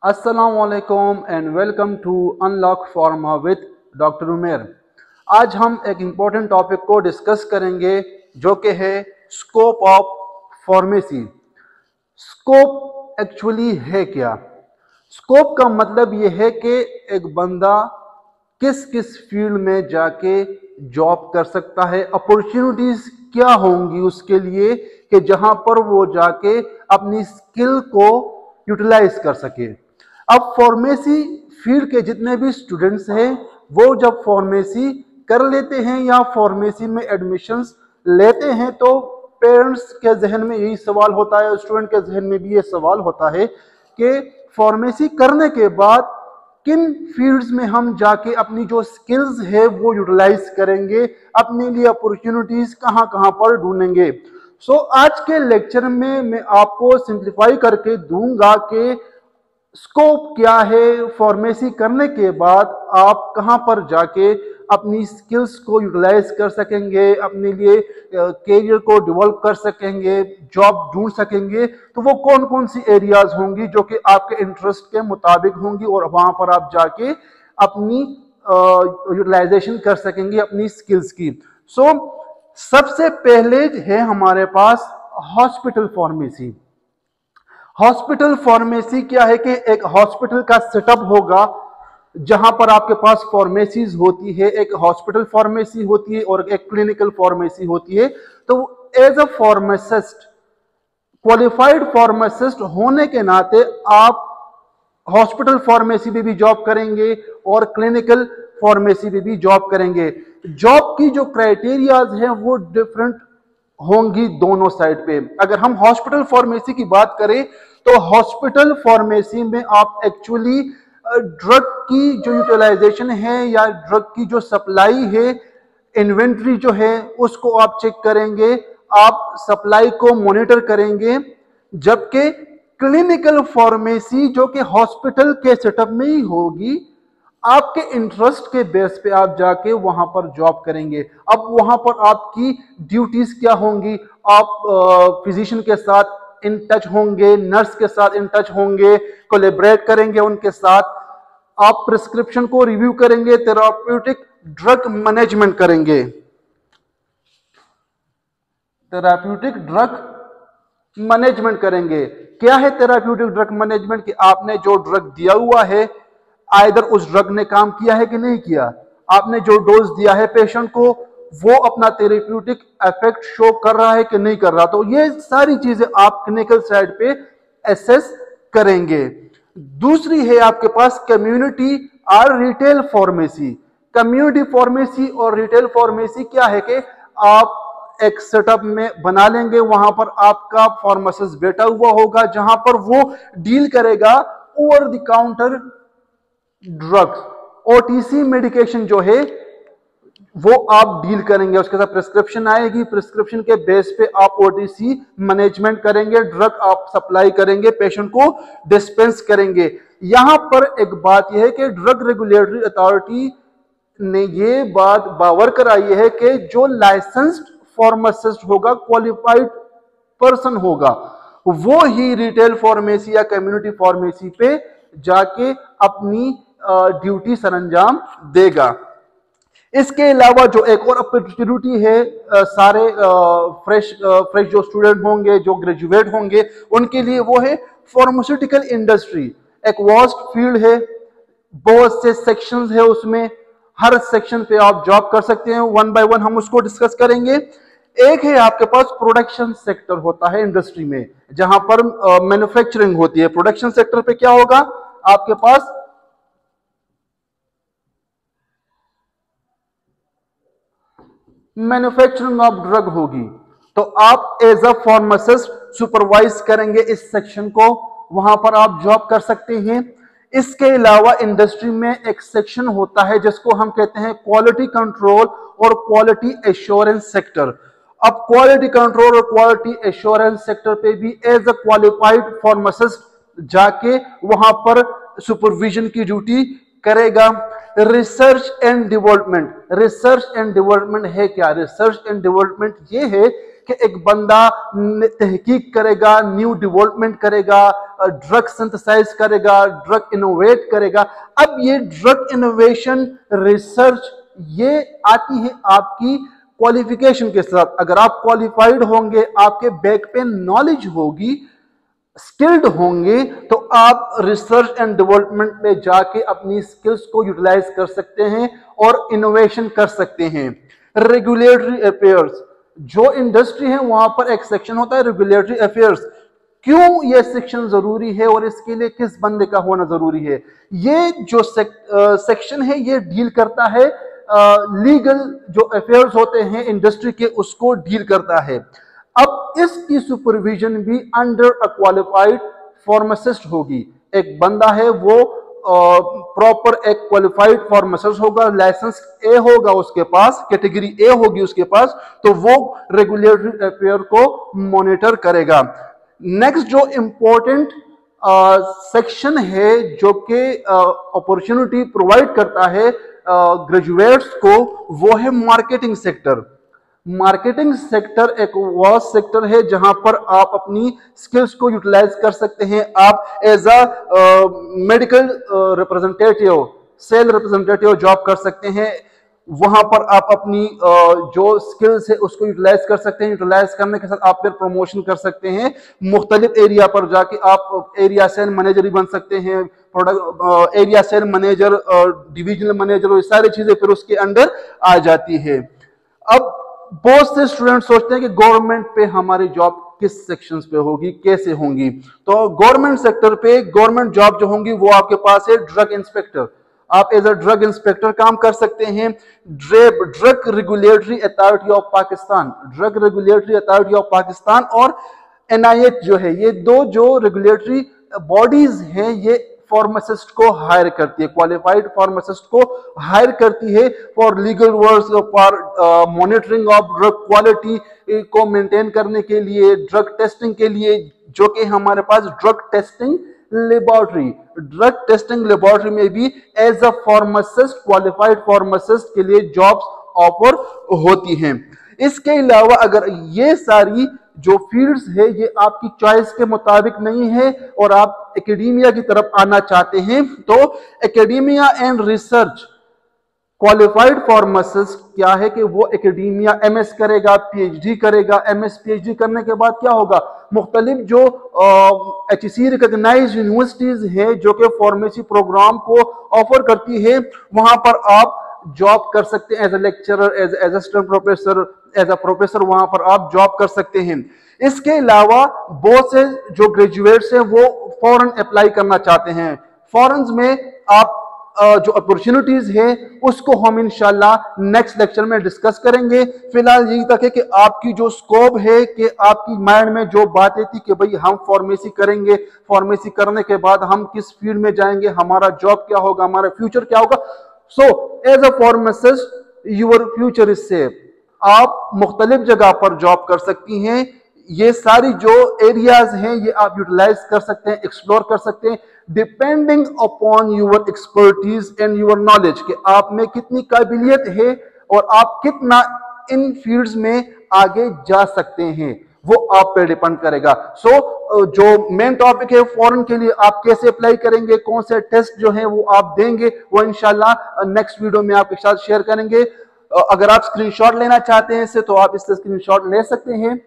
अस्सलामुअलैकुम and welcome to Unlock Pharma with doctor Umer. आज हम एक इम्पोर्टेंट टॉपिक को डिस्कस करेंगे जो कि है scope of pharmacy. Scope actually है क्या? स्कोप का मतलब यह है कि एक बंदा किस किस फील्ड में जाके जॉब कर सकता है, अपॉर्चुनिटीज क्या होंगी उसके लिए कि जहां पर वो जाके अपनी स्किल को यूटिलाइज कर सके। अब फार्मेसी फील्ड के जितने भी स्टूडेंट्स हैं वो जब फार्मेसी कर लेते हैं या फार्मेसी में एडमिशंस लेते हैं तो पेरेंट्स के जहन में यही सवाल होता है, स्टूडेंट के जहन में भी ये सवाल होता है कि फार्मेसी करने के बाद किन फील्ड्स में हम जाके अपनी जो स्किल्स है वो यूटिलाइज करेंगे, अपने लिए अपॉर्चुनिटीज कहां कहां पर ढूंढेंगे। सो आज के लेक्चर में मैं आपको सिंप्लीफाई करके दूंगा कि स्कोप क्या है, फार्मेसी करने के बाद आप कहां पर जाके अपनी स्किल्स को यूटिलाइज कर सकेंगे, अपने लिए कैरियर को डेवलप कर सकेंगे, जॉब ढूंढ सकेंगे। तो वो कौन कौन सी एरियाज होंगी जो कि आपके इंटरेस्ट के मुताबिक होंगी और वहां पर आप जाके अपनी यूटिलाइजेशन कर सकेंगे अपनी स्किल्स की। सो सबसे पहले है हमारे पास हॉस्पिटल फार्मेसी। हॉस्पिटल फार्मेसी क्या है कि एक हॉस्पिटल का सेटअप होगा जहां पर आपके पास फार्मेसीज होती है, एक हॉस्पिटल फार्मेसी होती है और एक क्लिनिकल फार्मेसी होती है। तो as a pharmacist, qualified pharmacist होने के नाते आप हॉस्पिटल फार्मेसी में भी जॉब करेंगे और क्लिनिकल फार्मेसी में भी जॉब करेंगे। जॉब की जो क्राइटेरियाज हैं वो डिफरेंट होंगी दोनों साइड पे। अगर हम हॉस्पिटल फार्मेसी की बात करें तो हॉस्पिटल फार्मेसी में आप एक्चुअली ड्रग की जो यूटिलाइजेशन है या ड्रग की जो सप्लाई है, इन्वेंट्री जो है उसको आप चेक करेंगे, आप सप्लाई को मॉनिटर करेंगे। जबकि क्लिनिकल फार्मेसी जो कि हॉस्पिटल के सेटअप में ही होगी, आपके इंटरेस्ट के बेस पे आप जाके वहां पर जॉब करेंगे। अब वहां पर आपकी ड्यूटीज क्या होंगी? आप फिजिशियन के साथ इन टच होंगे, नर्स के साथ इन टच होंगे, कोलैबोरेट करेंगे उनके साथ, आप प्रिस्क्रिप्शन को रिव्यू करेंगे, थेराप्यूटिक ड्रग मैनेजमेंट करेंगे। थेराप्यूटिक ड्रग मैनेजमेंट करेंगे। क्या है थेराप्यूटिक ड्रग मैनेजमेंट? कि आपने जो ड्रग दिया हुआ है, आइदर उस ड्रग ने काम किया है कि नहीं किया, आपने जो डोज दिया है पेशेंट को वो अपना थेरेप्यूटिक इफेक्ट शो कर रहा है कि नहीं कर रहा। तो ये सारी चीजें आप क्लिनिकल साइड पे एसेस करेंगे। दूसरी है आपके पास कम्युनिटी और रिटेल फार्मेसी। कम्युनिटी फार्मेसी और रिटेल फार्मेसी क्या है कि आप एक सेटअप में बना लेंगे, वहां पर आपका फार्मासिस्ट बैठा हुआ होगा जहां पर वो डील करेगा over the counter drugs, OTC medication जो है वो आप डील करेंगे। उसके साथ प्रिस्क्रिप्शन आएगी, प्रिस्क्रिप्शन के बेस पे आप ओटीसी मैनेजमेंट करेंगे, ड्रग आप सप्लाई करेंगे, पेशेंट को डिस्पेंस करेंगे। यहां पर एक बात यह है कि ड्रग रेगुलेटरी अथॉरिटी ने ये बात बावर कराई है कि जो लाइसेंस्ड फार्मासिस्ट होगा, क्वालिफाइड पर्सन होगा, वो ही रिटेल फार्मेसी या कम्युनिटी फार्मेसी पे जाके अपनी ड्यूटी सरंजाम देगा। इसके अलावा जो एक और अपॉर्चुनिटी है, सारे फ्रेश जो स्टूडेंट होंगे, जो ग्रेजुएट होंगे, उनके लिए वो है फार्मास्यूटिकल इंडस्ट्री। एक वास्ट फील्ड है, बहुत से सेक्शंस है उसमें, हर सेक्शन पे आप जॉब कर सकते हैं। वन बाय वन हम उसको डिस्कस करेंगे। एक है आपके पास प्रोडक्शन सेक्टर होता है इंडस्ट्री में, जहां पर मैन्युफैक्चरिंग होती है। प्रोडक्शन सेक्टर पे क्या होगा? आपके पास मैन्युफैक्चरिंग ऑफ ड्रग होगी, तो आप एज अ फार्मासिस्ट सुपरवाइज करेंगे इस सेक्शन को, वहां पर आप जॉब कर सकते हैं। इसके अलावा इंडस्ट्री में एक सेक्शन होता है जिसको हम कहते हैं क्वालिटी कंट्रोल और क्वालिटी एश्योरेंस सेक्टर। अब क्वालिटी कंट्रोल और क्वालिटी एश्योरेंस सेक्टर पे भी एज अ क्वालिफाइड फार्मासिस्ट जाके वहां पर सुपरविजन की ड्यूटी करेगा। Research and development. Research and development है क्या? रिसर्च एंड डेवलपमेंट ये है कि एक बंदा तहकीक करेगा, न्यू डेवलपमेंट करेगा, ड्रग सिंथेसाइज करेगा, ड्रग इनोवेट करेगा। अब ये ड्रग इनोवेशन रिसर्च ये आती है आपकी क्वालिफिकेशन के साथ। अगर आप क्वालिफाइड होंगे, आपके बैक पे नॉलेज होगी, स्किल्ड होंगे, तो आप रिसर्च एंड डेवलपमेंट पे जाके अपनी स्किल्स को यूटिलाइज कर सकते हैं और इनोवेशन कर सकते हैं। रेगुलेटरी अफेयर्स, जो इंडस्ट्री है वहां पर एक सेक्शन होता है रेगुलेटरी अफेयर्स। क्यों ये सेक्शन जरूरी है और इसके लिए किस बंदे का होना जरूरी है? ये जो सेक्शन है ये डील करता है लीगल जो अफेयर्स होते हैं इंडस्ट्री के, उसको डील करता है। अब इसकी सुपरविजन भी अंडर अ क्वालिफाइड फार्मासिस्ट होगी। एक बंदा है वो प्रॉपर एक क्वालिफाइड फार्मासिस्ट होगा, लाइसेंस ए होगा उसके पास, कैटेगरी ए होगी उसके पास, तो वो रेगुलेटरी अफेयर को मॉनिटर करेगा। नेक्स्ट जो इंपॉर्टेंट सेक्शन है जो कि अपॉर्चुनिटी प्रोवाइड करता है ग्रेजुएट्स को, वो है मार्केटिंग सेक्टर। मार्केटिंग सेक्टर एक वह सेक्टर है जहां पर आप अपनी स्किल्स को यूटिलाइज कर सकते हैं। आप as a medical representative, sale representative job कर सकते हैं। वहां पर आप अपनी जो स्किल्स है उसको यूटिलाइज कर सकते हैं। यूटिलाइज करने के साथ आप फिर प्रमोशन कर सकते हैं। मुख्तलिफ एरिया पर जाके आप एरिया सेल मैनेजर भी बन सकते हैं, product area sale manager, divisional manager, ये सारी चीजें फिर उसके अंडर आ जाती है। अब बहुत से स्टूडेंट सोचते हैं कि गवर्नमेंट पे हमारी जॉब किस सेक्शंस पे होगी, कैसे होंगी। तो गवर्नमेंट सेक्टर पे गवर्नमेंट जॉब जो होंगी वो आपके पास है ड्रग इंस्पेक्टर। आप एज अ ड्रग इंस्पेक्टर काम कर सकते हैं। Drug regulatory authority of Pakistan, drug regulatory authority of Pakistan और NIH जो है, ये दो जो रेगुलेटरी बॉडीज हैं, ये फार्मासिस्ट को हायर करती है, क्वालिफाइड फार्मासिस्ट को हायर करती है for legal work, for monitoring of drug quality को मेंटेन करने के लिए, ड्रग टेस्टिंग के लिए, जो कि हमारे पास drug testing laboratory, drug testing laboratory में भी as a pharmacist, qualified pharmacist के लिए जॉब्स ऑफर होती हैं। इसके अलावा अगर ये सारी जो फील्ड्स है ये आपकी चॉइस के मुताबिक नहीं है और आप एकेडेमिया की तरफ आना चाहते हैं, तो academia and research qualified pharmacist क्या है कि वो एकेडेमिया MS करेगा, PhD करेगा। MS PhD करने के बाद क्या होगा, मुख्तलिफ जो HEC रिकॉग्नाइज्ड यूनिवर्सिटीज है जो कि फार्मेसी प्रोग्राम को ऑफर करती है, वहां पर आप जॉब कर सकते हैं as a lecturer, as assistant professor, as a professor, वहां पर आप जॉब कर सकते हैं। इसके अलावा बहुत से जो ग्रेजुएट्स हैं वो फॉरेन अप्लाई करना चाहते हैं। फॉरेन में आप जो अपॉर्चुनिटीज है उसको हम इंशाल्लाह नेक्स्ट लेक्चर में डिस्कस करेंगे। फिलहाल यही तक है कि आपकी जो स्कोप है, कि आपकी माइंड में जो बातें थी कि भाई हम फार्मेसी करेंगे, फार्मेसी करने के बाद हम किस फील्ड में जाएंगे, हमारा जॉब क्या होगा, हमारा फ्यूचर क्या होगा। So as a pharmacist your future is safe. आप मुख्तलिफ जगह पर जॉब कर सकती हैं। ये सारी जो एरियाज हैं ये आप यूटिलाइज कर सकते हैं, एक्सप्लोर कर सकते हैं, depending upon your expertise and your knowledge, कि आप में कितनी काबिलियत है और आप कितना इन फील्ड्स में आगे जा सकते हैं, वो आप पे डिपेंड करेगा। सो जो मेन टॉपिक है फॉरेन के लिए आप कैसे अप्लाई करेंगे, कौन से टेस्ट जो है वो आप देंगे, वो इंशाल्लाह नेक्स्ट वीडियो में आपके साथ शेयर करेंगे। अगर आप स्क्रीनशॉट लेना चाहते हैं इससे, तो आप इससे स्क्रीनशॉट ले सकते हैं।